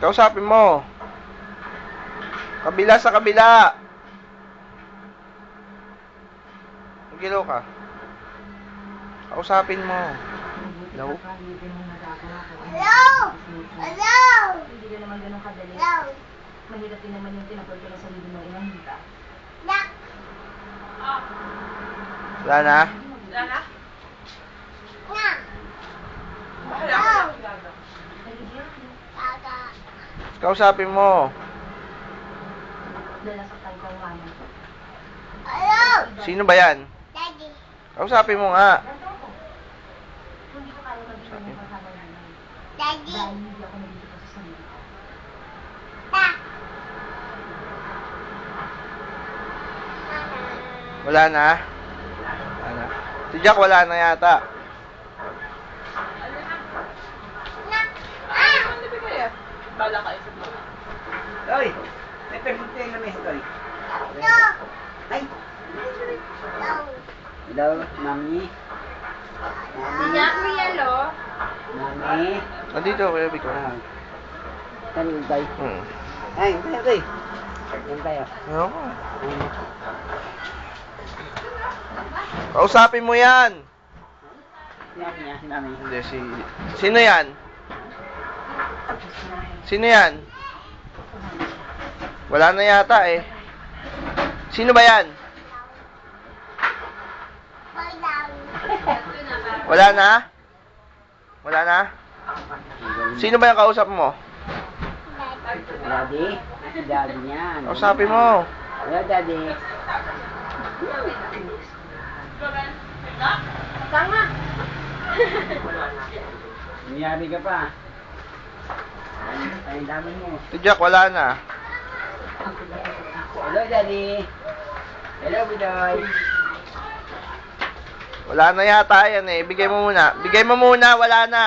Kausapin mo. Kabila sa kabila. Magilo ka. Kausapin mo. Hello? Hello! Hello! Hindi ka naman ganun kadali. Hello! Mahirap din naman yung tinapag ko ng sarili mo inang hita. Nak! Wala na? Wala na? Nak! Bahala ka lang, Gaga. Gaga! Kausapin mo. Lalasaktan ko ang mama. Hello! Sino ba yan? Daddy! Kausapin mo nga. Hindi ko kaya magiging yung kasama namin. Daddy! Dahil hindi ako nandito sa sarili ko. Tak! Wala na? Wala na. Si Jack wala na yata. Nak! Ano ba kaya? Bala kayo sa mga. Toy, may perfume na may toy. No! Ay, No! hello, mami. Si Jack may yellow. Mami. Nandito, Kuya Vic. Ah. Saan yung toy? Hmm. Ay, tayo, toy. Yan tayo. Ano ko? Kausapin mo yan. Sinabi niya, sinabi. Hindi, Sino yan? Sino yan? Wala na yata eh. Sino ba yan? Wala na? Wala na? Sino ba yung kausap mo? Daddy? Daddy niyan. Kausapin mo. Hello, daddy. Tama. Nangyari ka pa. Ay, dami mo. Si Jack wala na. Hello, daddy. Hello, Budoy. Wala na yata yan eh. Bigay mo muna. Bigay mo muna, wala na.